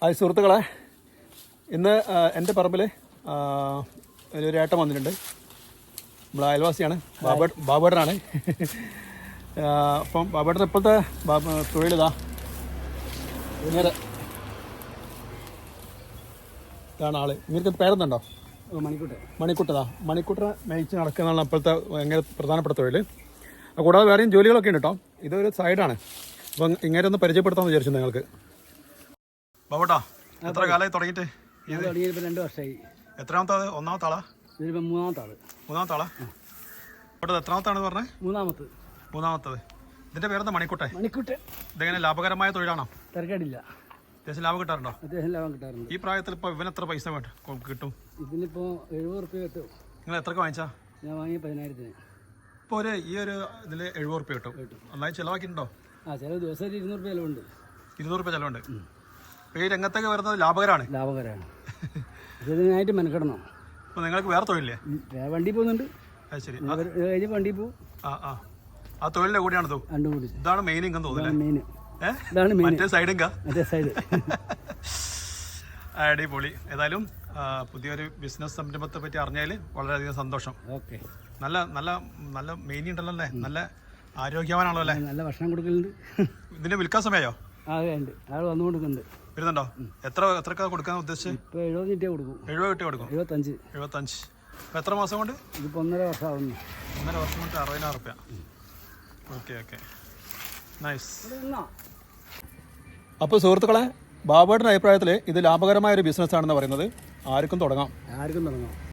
Hi സുഹൃത്തുക്കളെ, ഇന്ന് എൻ്റെ പറമ്പിൽ ഒരു ഏട്ടൻ വന്നിട്ടുണ്ട്. നമ്മളെ അയൽവാസിയാണ്, ബാബേട്ടനാണ്. അപ്പം ബാബേട്ടൻ ഇപ്പോഴത്തെ തൊഴിലിതാ ഇങ്ങനെ ഇതാണ് ആള്. ഇങ്ങനത്തെ പേരെന്തുണ്ടോ? മണിക്കുട്ടതാ. മണിക്കുട്ടനെ മേയിച്ച് നടക്കുന്നതാണ് ഇപ്പോഴത്തെ ഭയങ്കര പ്രധാനപ്പെട്ട തൊഴിൽ. കൂടാതെ വേറെയും ജോലികളൊക്കെ ഉണ്ട് കേട്ടോ. ഇതൊരു സൈഡാണ്. അപ്പം ഇങ്ങനെ ഒന്ന് പരിചയപ്പെടുത്താമെന്ന് വിചാരിച്ചു നിങ്ങൾക്ക്. ബാബേട്ടാ, എത്ര കാലമായി തുടങ്ങിയിട്ട്? 2 വർഷമായി. എത്രാമത്തെ? ഒന്നാമത്തെ ആളാ? മൂന്നാമത്തെ ആളാ? ഇവിടെ എത്രാമത്താണെന്ന് പറഞ്ഞേ? മൂന്നാമത്തത്. ഇതിന്റെ പേരെന്താ? മണിക്കുട്ടൻ. ഇതെങ്ങനെ ലാഭകരമായ തൊഴിലാണോ? തിരക്കേടില്ല. അത്യാവശ്യം ലാഭം കിട്ടാറുണ്ടോ? അത്യാവശ്യം ലാഭം കിട്ടാറുണ്ട്. ഈ പ്രായത്തിൽ ഇപ്പോൾ ഇവന് എത്ര പൈസ കിട്ടും? ഇതിനിപ്പോ 70 റുപ്യ കിട്ടും. നിങ്ങൾ എത്രക്ക് വാങ്ങിച്ചാ? ഞാൻ വാങ്ങി 10,000-ന്. ഇപ്പോൾ ഈ ഒരു ഇതിൽ 70 റുപ്യ കിട്ടും. നന്നായി ചിലവാക്കിയിട്ടുണ്ടോ? ചില ദിവസം 200 റുപ്യ ചിലവുണ്ട്. 200 റുപ്യ ചിലവുണ്ട്. ഈ രംഗത്തേക്ക് വരുന്നത് ലാഭകരമാണ്. ഇതിനായിട്ട് മെനക്കെടണം. അപ്പോൾ നിങ്ങൾക്ക് വേറെ തൊഴിലില്ലേ? വണ്ടി പോകുന്നുണ്ട്. അത് ശരി. കഴിഞ്ഞ് വണ്ടി പോകും. ആ തൊഴിലിന്റെ കൂടിയാണ് രണ്ടും കൂടി. ഇതാണ് മെയിൻ ഇൻകം തോന്നുന്നത്. മറ്റേ സൈഡ് സൈഡ് അടിപൊളി. ഏതായാലും പുതിയൊരു ബിസിനസ് സംരംഭത്തെ പറ്റി അറിഞ്ഞാൽ വളരെയധികം സന്തോഷം. ഓക്കെ. നല്ല നല്ല നല്ല മെയിൻ ഉണ്ടല്ലോ അല്ലേ? നല്ല ആരോഗ്യവാനാണല്ലോ അല്ലേ? നല്ല ഭക്ഷണം കൊടുക്കലുണ്ട്. ഇതിന്റെ വിൽക്കാൻ സമയമായോ? ഉണ്ട്. ആൾ വന്നുകൊടുക്കുന്നുണ്ട്. വരുന്നുണ്ടോ? എത്രക്കാ കൊടുക്കാൻ ഉദ്ദേശിച്ചത്? ഇപ്പോൾ 70 കിട്ടിയേ കൊടുക്കും. 70 കിട്ടിയേ കൊടുക്കും. 75. അപ്പോൾ എത്ര മാസം കൊണ്ട്? ഇതിപ്പോൾ 1.5 വർഷം ആവുന്നു. 1.5 വർഷം കൊണ്ട് 60,000 റുപ്യ. Okay, nice. അപ്പോൾ സുഹൃത്തുക്കളെ, ബാബേട്ടൻ്റെ അഭിപ്രായത്തിൽ ഇത് ലാഭകരമായ ഒരു ബിസിനസ്സാണെന്ന് പറയുന്നത്. ആർക്കും തുടങ്ങാം.